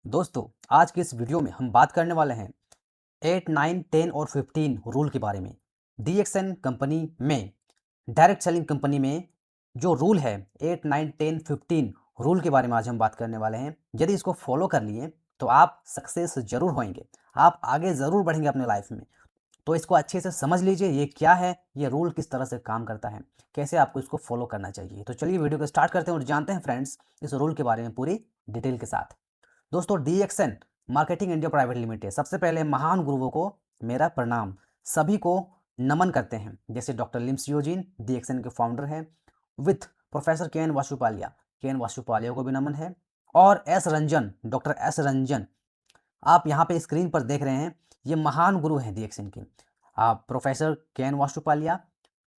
दोस्तों, आज के इस वीडियो में हम बात करने वाले हैं 8, 9, 10 और 15 रूल के बारे में। डीएक्सएन कंपनी में, डायरेक्ट सेलिंग कंपनी में जो रूल है 8, 9, 10, 15 रूल के बारे में आज हम बात करने वाले हैं। यदि इसको फॉलो कर लिए तो आप सक्सेस ज़रूर होंगे, आप आगे ज़रूर बढ़ेंगे अपने लाइफ में। तो इसको अच्छे से समझ लीजिए, ये क्या है, ये रूल किस तरह से काम करता है, कैसे आपको इसको फॉलो करना चाहिए। तो चलिए वीडियो को स्टार्ट करते हैं और जानते हैं फ्रेंड्स इस रूल के बारे में पूरी डिटेल के साथ। दोस्तों, DXN marketing India private limited सबसे पहले महान गुरुओं को मेरा प्रणाम। सभी को नमन करते हैं, जैसे डॉक्टर लिम सियोजिन डीएक्सएन के फाउंडर हैं, विथ प्रोफेसर के एन वासुपालिया को भी नमन है, और S Ranjan, doctor S Ranjan, आप यहाँ पे स्क्रीन पर देख रहे हैं, ये महान गुरु हैं डीएक्सएन के। आप professor K N Vasupalia,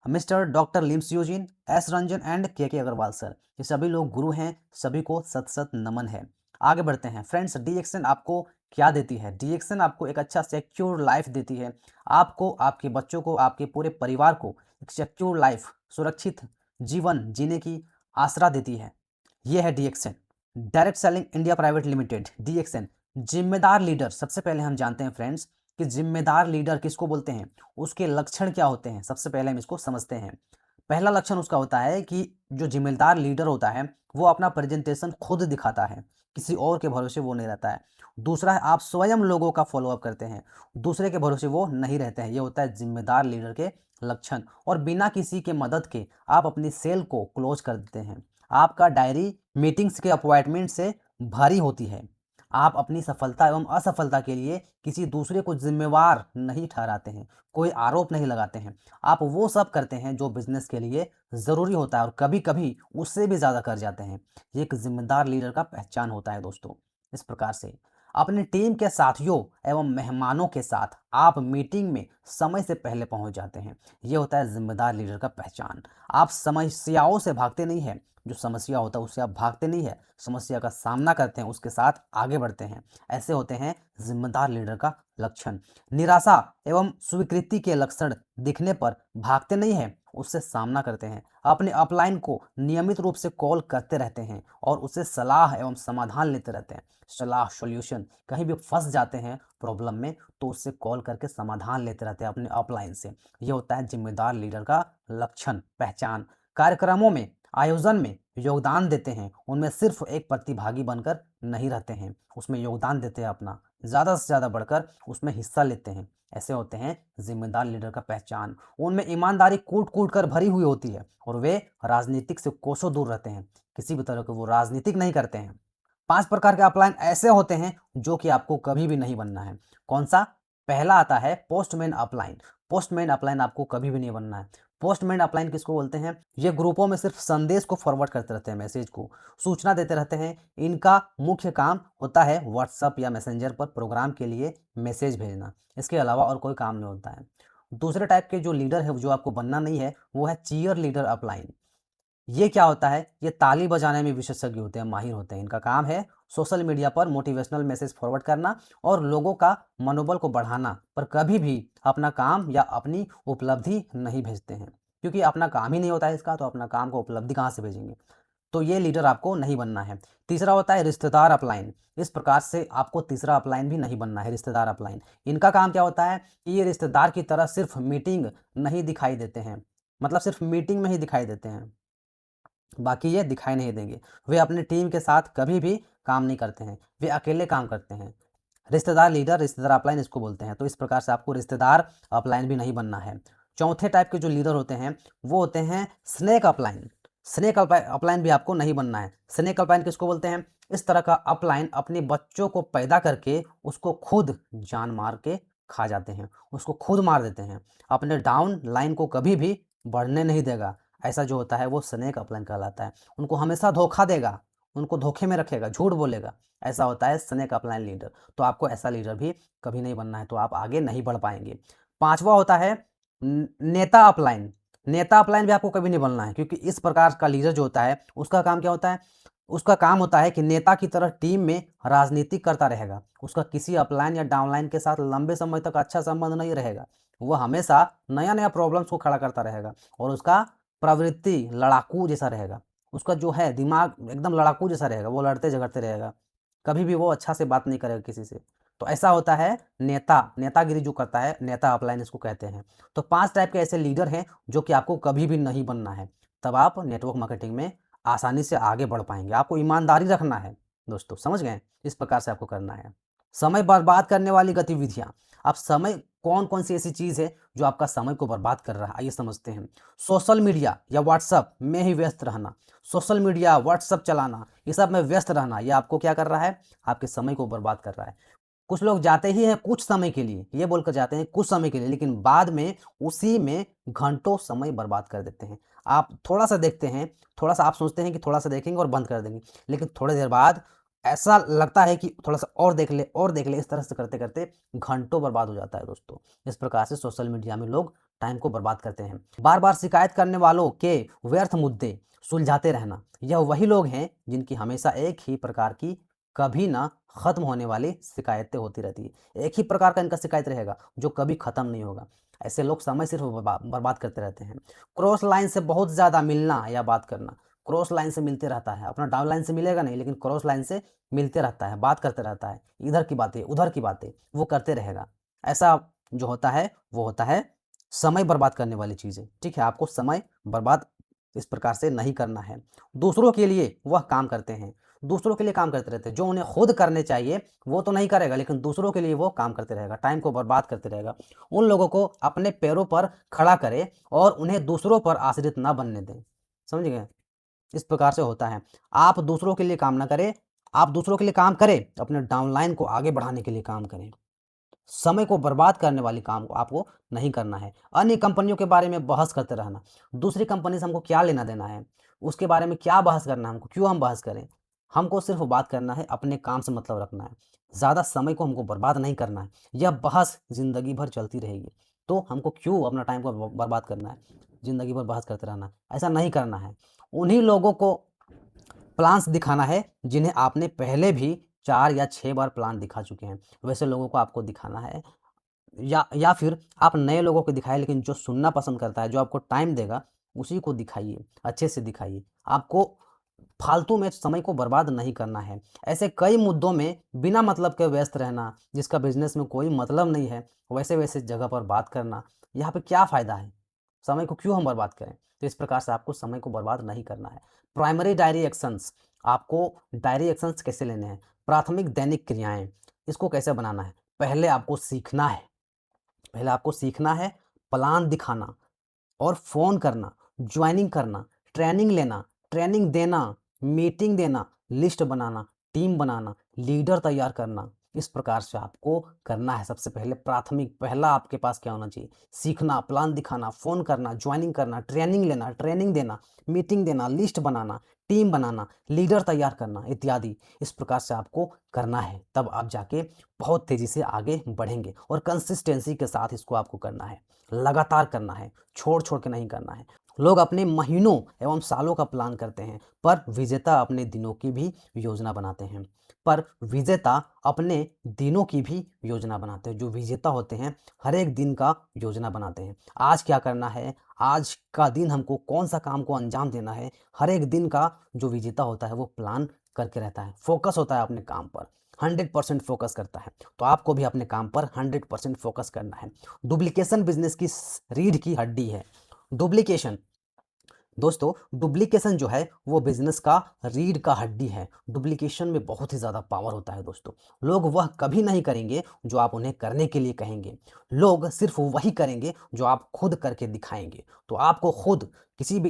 mister doctor Lim Siojin, S Ranjan and K Agarwal sir, ये सभी लोग गुरु हैं, सभी को सत सत नमन है। आगे बढ़ते हैं फ्रेंड्स, डीएक्सएन आपको क्या देती है? डीएक्सएन आपको एक अच्छा सिक्योर लाइफ देती है। आपको, आपके बच्चों को, आपके पूरे परिवार को एक सिक्योर लाइफ, सुरक्षित जीवन जीने की आसरा देती है। ये है DXN, direct selling India private limited. DXN जिम्मेदार लीडर, सबसे पहले हम जानते हैं फ्रेंड्स कि जिम्मेदार लीडर किसको बोलते हैं, उसके लक्षण क्या होते हैं। सबसे पहले हम इसको समझते हैं। पहला लक्षण उसका होता है कि जो जिम्मेदार लीडर होता है वो अपना प्रेजेंटेशन खुद दिखाता है, किसी और के भरोसे वो नहीं रहता है। दूसरा है, आप स्वयं लोगों का फॉलोअप करते हैं, दूसरे के भरोसे वो नहीं रहते हैं। ये होता है जिम्मेदार लीडर के लक्षण। और बिना किसी के मदद के आप अपनी सेल को क्लोज कर देते हैं। आपका डायरी मीटिंग्स के अपॉइंटमेंट से भारी होती है। आप अपनी सफलता एवं असफलता के लिए किसी दूसरे को जिम्मेवार नहीं ठहराते हैं, कोई आरोप नहीं लगाते हैं। आप वो सब करते हैं जो बिजनेस के लिए ज़रूरी होता है, और कभी कभी उससे भी ज़्यादा कर जाते हैं। ये एक जिम्मेदार लीडर का पहचान होता है दोस्तों। इस प्रकार से अपनी टीम के साथियों एवं मेहमानों के साथ आप मीटिंग में समय से पहले पहुंच जाते हैं। ये होता है जिम्मेदार लीडर का पहचान। आप समस्याओं से भागते नहीं हैं, जो समस्या होता है उससे आप भागते नहीं है, समस्या का सामना करते हैं, उसके साथ आगे बढ़ते हैं। ऐसे होते हैं जिम्मेदार लीडर का लक्षण। निराशा एवं स्वीकृति के लक्षण दिखने पर भागते नहीं हैं, उससे सामना करते हैं। अपने अपलाइन को नियमित रूप से कॉल करते रहते हैं और उससे सलाह एवं समाधान लेते रहते हैं। सलाह, सॉल्यूशन, कहीं भी फंस जाते हैं प्रॉब्लम में तो उससे कॉल करके समाधान लेते रहते हैं अपने अपलाइन से। यह होता है जिम्मेदार लीडर का लक्षण, पहचान। कार्यक्रमों में, आयोजन में योगदान देते हैं, उनमें सिर्फ एक प्रतिभागी बनकर नहीं रहते हैं, उसमें योगदान देते हैं अपना, ज़्यादा से ज़्यादा बढ़कर उसमें हिस्सा लेते हैं। ऐसे होते हैं जिम्मेदार लीडर का पहचान। उनमें ईमानदारी कूट कूट कर भरी हुई होती है और वे राजनीतिक से कोसों दूर रहते हैं, किसी भी तरह के वो राजनीतिक नहीं करते हैं। 5 प्रकार के अपलाइन ऐसे होते हैं जो कि आपको कभी भी नहीं बनना है। कौन सा? पहला आता है पोस्टमैन अपलाइन। पोस्टमैन अपलाइन आपको कभी भी नहीं बनना है। पोस्टमैन अपलाइन किसको बोलते हैं? ये ग्रुपों में सिर्फ संदेश को फॉरवर्ड करते रहते हैं, मैसेज को, सूचना देते रहते हैं। इनका मुख्य काम होता है व्हाट्सएप या मैसेंजर पर प्रोग्राम के लिए मैसेज भेजना, इसके अलावा और कोई काम नहीं होता है। दूसरे टाइप के जो लीडर है, जो आपको बनना नहीं है, वो है चीयर लीडर अपलाइन। ये क्या होता है? ये ताली बजाने में विशेषज्ञ होते हैं, माहिर होते हैं। इनका काम है सोशल मीडिया पर मोटिवेशनल मैसेज फॉरवर्ड करना और लोगों का मनोबल को बढ़ाना, पर कभी भी अपना काम या अपनी उपलब्धि नहीं भेजते हैं, क्योंकि अपना काम ही नहीं होता है इसका, तो अपना काम को उपलब्धि कहाँ से भेजेंगे? तो ये लीडर आपको नहीं बनना है। तीसरा होता है रिश्तेदार अपलाइन। इस प्रकार से आपको तीसरा अपलाइन भी नहीं बनना है, रिश्तेदार अपलाइन। इनका काम क्या होता है कि ये रिश्तेदार की तरह सिर्फ मीटिंग नहीं दिखाई देते हैं, मतलब सिर्फ मीटिंग में ही दिखाई देते हैं, बाकी ये दिखाई नहीं देंगे। वे अपनी टीम के साथ कभी भी काम नहीं करते हैं, वे अकेले काम करते हैं। रिश्तेदार लीडर, रिश्तेदार अपलाइन इसको बोलते हैं। तो इस प्रकार से आपको रिश्तेदार अपलाइन भी नहीं बनना है। चौथे टाइप के जो लीडर होते हैं वो होते हैं स्नेक अपलाइन। स्नेक अपलाइन भी आपको नहीं बनना है। स्नेक अपलाइन किसको बोलते हैं? इस तरह का अपलाइन अपने बच्चों को पैदा करके उसको खुद जान मार के खा जाते हैं, उसको खुद मार देते हैं, अपने डाउन लाइन को कभी भी बढ़ने नहीं देगा। ऐसा जो होता है वो स्नेक अपलाइन कहलाता है। उनको हमेशा धोखा देगा, उनको धोखे में रखेगा, झूठ बोलेगा। ऐसा होता है स्नेक अपलाइन लीडर। तो आपको ऐसा लीडर भी कभी नहीं बनना है, तो आप आगे नहीं बढ़ पाएंगे। पांचवा होता है नेता अपलाइन। नेता अपलाइन भी आपको कभी नहीं बनना है, क्योंकि इस प्रकार का लीडर जो होता है उसका काम क्या होता है? उसका काम होता है कि नेता की तरह टीम में राजनीति करता रहेगा। उसका किसी अपलाइन या डाउनलाइन के साथ लंबे समय तक अच्छा संबंध नहीं रहेगा। वह हमेशा नया नया प्रॉब्लम्स को खड़ा करता रहेगा, और उसका प्रवृत्ति लड़ाकू जैसा रहेगा। उसका जो है दिमाग एकदम लड़ाकू जैसा रहेगा, वो लड़ते झगड़ते रहेगा। कभी भी वो अच्छा से बात नहीं करेगा किसी से। तो ऐसा होता है नेतागिरी जो करता है, नेता अपलाइन इसको कहते हैं। तो 5 टाइप के ऐसे लीडर हैं जो कि आपको कभी भी नहीं बनना है, तब आप नेटवर्क मार्केटिंग में आसानी से आगे बढ़ पाएँगे। आपको ईमानदारी रखना है दोस्तों, समझ गए? इस प्रकार से आपको करना है। समय बर्बाद करने वाली गतिविधियाँ, अब समय कौन-कौन सी ऐसी चीज़ है जो आपका समय को बर्बाद कर रहा है? आइए समझते हैं। सोशल मीडिया या व्हाट्सएप में ही व्यस्त रहना, सोशल मीडिया, व्हाट्सएप चलाना, ये सब में व्यस्त रहना, ये आपको क्या कर रहा है? आपके समय को बर्बाद कर रहा है। कुछ लोग जाते ही हैं कुछ समय के लिए, ये बोलकर जाते हैं कुछ समय के लिए, लेकिन बाद में उसी में घंटों समय बर्बाद कर देते हैं। आप थोड़ा-सा देखते हैं, थोड़ा-सा आप सोचते हैं कि थोड़ा-सा देखेंगे और बंद कर देंगे, लेकिन थोड़ी देर बाद ऐसा लगता है कि थोड़ा-सा और देख ले, इस तरह से करते-करते घंटों बर्बाद हो जाता है दोस्तों। इस प्रकार से सोशल मीडिया में लोग टाइम को बर्बाद करते हैं। बार-बार शिकायत करने वालों के व्यर्थ मुद्दे सुलझाते रहना, यह वही लोग हैं जिनकी हमेशा एक ही प्रकार की कभी ना खत्म होने वाली शिकायतें होती रहती है। एक ही प्रकार का इनका शिकायत रहेगा जो कभी खत्म नहीं होगा। ऐसे लोग समय सिर्फ बर्बाद करते रहते हैं। क्रॉस लाइन से बहुत ज़्यादा मिलना या बात करना, क्रॉस लाइन से मिलते रहता है, अपना डाउन लाइन से मिलेगा नहीं, लेकिन क्रॉस लाइन से मिलते रहता है, बात करते रहता है, इधर की बातें, उधर की बातें, वो करते रहेगा। ऐसा जो होता है, वो होता है समय बर्बाद करने वाली चीज़ें, ठीक है? आपको समय बर्बाद इस प्रकार से नहीं करना है। दूसरों के लिए वह काम करते हैं, दूसरों के लिए काम करते रहते हैं, जो उन्हें खुद करने चाहिए, वो तो नहीं करेगा, लेकिन दूसरों के लिए वो काम करते रहेगा, टाइम को बर्बाद करते रहेगा। उन लोगों को अपने पैरों पर खड़ा करें और उन्हें दूसरों पर आश्रित ना बनने दें। समझ गए? इस प्रकार से होता है। आप दूसरों के लिए काम ना करें, आप दूसरों के लिए काम करें, अपने डाउनलाइन को आगे बढ़ाने के लिए काम करें। समय को बर्बाद करने वाली काम को आपको नहीं करना है। अन्य कंपनियों के बारे में बहस करते रहना, दूसरी कंपनी से हमको क्या लेना-देना है? उसके बारे में क्या बहस करना है हमको? क्यों हम बहस करें? हमको सिर्फ़ बात करना है, अपने काम से मतलब रखना है। ज़्यादा समय को हमको बर्बाद नहीं करना है। यह बहस ज़िंदगी भर चलती रहेगी। तो हमको क्यों अपना टाइम को बर्बाद करना है? ज़िंदगी भर बहस करते रहना है, ऐसा नहीं करना है। उन्हीं लोगों को प्लान्स दिखाना है जिन्हें आपने पहले भी 4 या 6 बार प्लान दिखा चुके हैं। वैसे लोगों को आपको दिखाना है, या फिर आप नए लोगों को दिखाएँ, लेकिन जो सुनना पसंद करता है, जो आपको टाइम देगा, उसी को दिखाइए, अच्छे से दिखाइए। आपको फालतू में समय को बर्बाद नहीं करना है। ऐसे कई मुद्दों में बिना मतलब के व्यस्त रहना, जिसका बिज़नेस में कोई मतलब नहीं है, वैसे-वैसे जगह पर बात करना, यहाँ पे क्या फ़ायदा है? समय को क्यों हम बर्बाद करें? तो इस प्रकार से आपको समय को बर्बाद नहीं करना है। प्राइमरी डायरी एक्शंस, आपको डायरी एक्शंस कैसे लेने हैं? प्राथमिक दैनिक क्रियाएँ, इसको कैसे बनाना है? पहले आपको सीखना है। पहले आपको सीखना है, प्लान दिखाना और फ़ोन करना, जॉइनिंग करना, ट्रेनिंग लेना, ट्रेनिंग देना, मीटिंग देना, लिस्ट बनाना, टीम बनाना, लीडर तैयार करना। इस प्रकार से आपको करना है। सबसे पहले प्राथमिक पहला आपके पास क्या होना चाहिए? सीखना, प्लान दिखाना, फ़ोन करना, जॉइनिंग करना, ट्रेनिंग लेना, ट्रेनिंग देना, मीटिंग देना, लिस्ट बनाना, टीम बनाना, लीडर तैयार करना इत्यादि। इस प्रकार से आपको करना है, तब आप जाके बहुत तेज़ी से आगे बढ़ेंगे और कंसिस्टेंसी के साथ इसको आपको करना है। लगातार करना है, छोड़-छोड़ के नहीं करना है। लोग अपने महीनों एवं सालों का प्लान करते हैं, पर विजेता अपने दिनों की भी योजना बनाते हैं। जो विजेता होते हैं, हर एक दिन का योजना बनाते हैं। आज क्या करना है, आज का दिन हमको कौन-सा काम को अंजाम देना है, हर एक दिन का जो विजेता होता है, वो प्लान करके रहता है। फ़ोकस होता है अपने काम पर, 100% फ़ोकस करता है। तो आपको भी अपने काम पर 100% फ़ोकस करना है। डुप्लीकेशन बिज़नेस की रीढ़ की हड्डी है। डुप्लीकेशन दोस्तों, डुप्लीकेशन जो है वो बिज़नेस का रीढ़ का हड्डी है। डुप्लीकेशन में बहुत ही ज़्यादा पावर होता है दोस्तों। लोग वह कभी नहीं करेंगे जो आप उन्हें करने के लिए कहेंगे। लोग सिर्फ़ वही करेंगे जो आप खुद करके दिखाएँगे। तो आपको खुद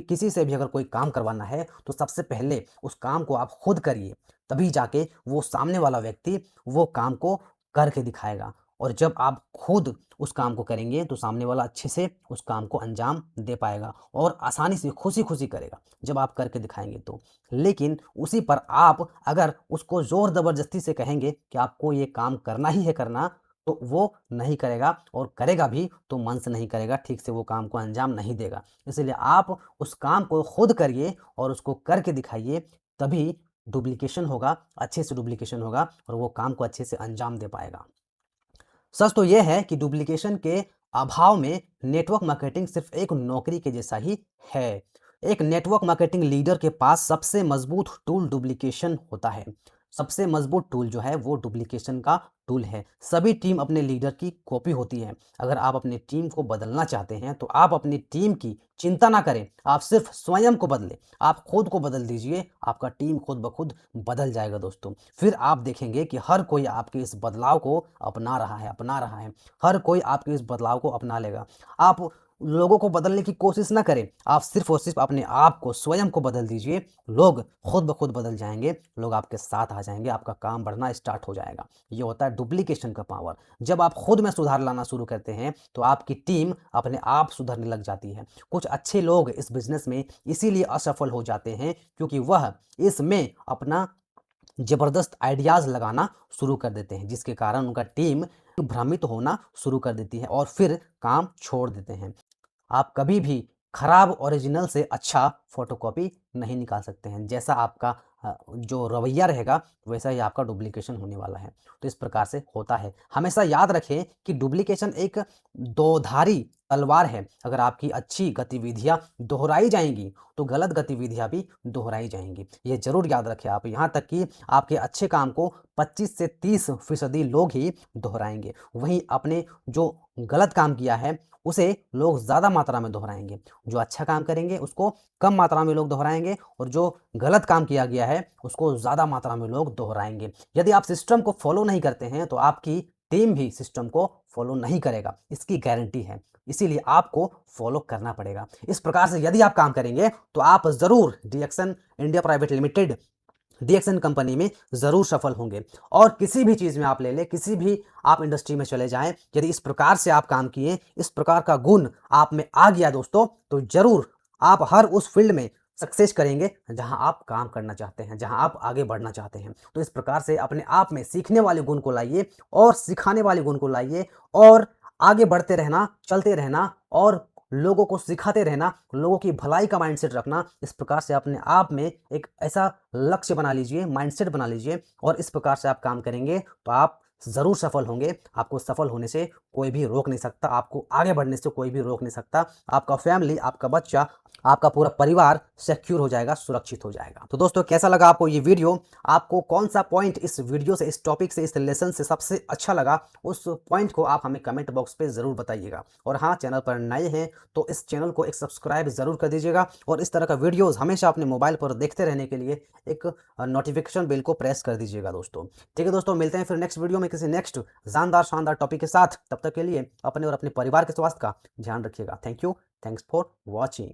किसी से भी अगर कोई काम करवाना है, तो सबसे पहले उस काम को आप खुद करिए। तभी जाके वो सामने वाला व्यक्ति वो काम को करके दिखाएगा। और जब आप खुद उस काम को करेंगे, तो सामने वाला अच्छे से उस काम को अंजाम दे पाएगा और आसानी से खुशी-खुशी करेगा, जब आप करके दिखाएँगे तो। लेकिन उसी पर आप अगर उसको ज़ोर ज़बरदस्ती से कहेंगे कि आपको ये काम करना ही है करना, तो वो नहीं करेगा और करेगा भी तो मन से नहीं करेगा, ठीक से वो काम को अंजाम नहीं देगा। इसीलिए आप उस काम को खुद करिए और उसको करके दिखाइए, तभी डुप्लीकेशन होगा, अच्छे से डुप्लीकेशन होगा और वो काम को अच्छे से अंजाम दे पाएगा। सच तो यह है कि डुप्लीकेशन के अभाव में नेटवर्क मार्केटिंग सिर्फ एक नौकरी के जैसा ही है। एक नेटवर्क मार्केटिंग लीडर के पास सबसे मजबूत टूल डुप्लीकेशन होता है। सबसे मजबूत टूल जो है वो डुप्लीकेशन का टूल है। सभी टीम अपने लीडर की कॉपी होती है। अगर आप अपनी टीम को बदलना चाहते हैं तो आप अपनी टीम की चिंता ना करें, आप सिर्फ स्वयं को बदलें। आप खुद को बदल दीजिए, आपका टीम खुद ब खुद बदल जाएगा दोस्तों। फिर आप देखेंगे कि हर कोई आपके इस बदलाव को अपना रहा है। हर कोई आपके इस बदलाव को अपना लेगा। आप लोगों को बदलने की कोशिश ना करें, आप सिर्फ और सिर्फ अपने आप को, स्वयं को बदल दीजिए। लोग खुद ब खुद बदल जाएंगे, लोग आपके साथ आ जाएंगे, आपका काम बढ़ना स्टार्ट हो जाएगा। ये होता है डुप्लीकेशन का पावर। जब आप खुद में सुधार लाना शुरू करते हैं तो आपकी टीम अपने आप सुधरने लग जाती है। कुछ अच्छे लोग इस बिजनेस में इसीलिए असफल हो जाते हैं क्योंकि वह इसमें अपना ज़बरदस्त आइडियाज़ लगाना शुरू कर देते हैं, जिसके कारण उनका टीम भ्रमित होना शुरू कर देती है और फिर काम छोड़ देते हैं। आप कभी भी खराब ओरिजिनल से अच्छा फोटोकॉपी नहीं निकाल सकते हैं। जैसा आपका जो रवैया रहेगा वैसा ही आपका डुप्लीकेशन होने वाला है। तो इस प्रकार से होता है। हमेशा याद रखें कि डुप्लीकेशन एक दोधारी तलवार है। अगर आपकी अच्छी गतिविधियां दोहराई जाएंगी तो गलत गतिविधियां भी दोहराई जाएंगी। ये जरूर याद रखें आप। यहाँ तक कि आपके अच्छे काम को 25 से 30% लोग ही दोहराएंगे, वहीं आपने जो गलत काम किया है उसे लोग ज़्यादा मात्रा में दोहराएंगे। जो अच्छा काम करेंगे उसको कम मात्रा में लोग दोहराएंगे और जो गलत काम किया गया है उसको ज़्यादा मात्रा में लोग दोहराएंगे। यदि आप सिस्टम को फॉलो नहीं करते हैं तो आपकी टीम भी सिस्टम को फॉलो नहीं करेगा, इसकी गारंटी है। इसीलिए आपको फॉलो करना पड़ेगा। इस प्रकार से यदि आप काम करेंगे तो आप ज़रूर डीएक्सन इंडिया प्राइवेट लिमिटेड, डीएक्सन कंपनी में ज़रूर सफल होंगे। और किसी भी चीज़ में आप ले लें, किसी भी आप इंडस्ट्री में चले जाएं, यदि इस प्रकार से आप काम किए, इस प्रकार का गुण आप में आ गया दोस्तों, तो ज़रूर आप हर उस फील्ड में सक्सेस करेंगे जहां आप काम करना चाहते हैं, जहां आप आगे बढ़ना चाहते हैं। तो इस प्रकार से अपने आप में सीखने वाले गुण को लाइए और सिखाने वाले गुण को लाइए और आगे बढ़ते रहना, चलते रहना और लोगों को सिखाते रहना, लोगों की भलाई का माइंडसेट रखना। इस प्रकार से अपने आप में एक ऐसा लक्ष्य बना लीजिए, माइंडसेट बना लीजिए और इस प्रकार से आप काम करेंगे तो आप ज़रूर सफल होंगे। आपको सफल होने से कोई भी रोक नहीं सकता, आपको आगे बढ़ने से कोई भी रोक नहीं सकता। आपका फैमिली, आपका बच्चा, आपका पूरा परिवार सिक्योर हो जाएगा, सुरक्षित हो जाएगा। तो दोस्तों कैसा लगा आपको ये वीडियो? आपको कौन सा पॉइंट इस वीडियो से, इस टॉपिक से, इस लेसन से सबसे अच्छा लगा, उस पॉइंट को आप हमें कमेंट बॉक्स पे ज़रूर बताइएगा। और हाँ, चैनल पर नए हैं तो इस चैनल को एक सब्सक्राइब ज़रूर कर दीजिएगा और इस तरह का वीडियोज़ हमेशा अपने मोबाइल पर देखते रहने के लिए एक नोटिफिकेशन बेल को प्रेस कर दीजिएगा दोस्तों। ठीक है दोस्तों, मिलते हैं फिर नेक्स्ट वीडियो में किसी नेक्स्ट जानदार शानदार टॉपिक के साथ। तब तक के लिए अपने और अपने परिवार के स्वास्थ्य का ध्यान रखिएगा। Thank you, thanks for watching.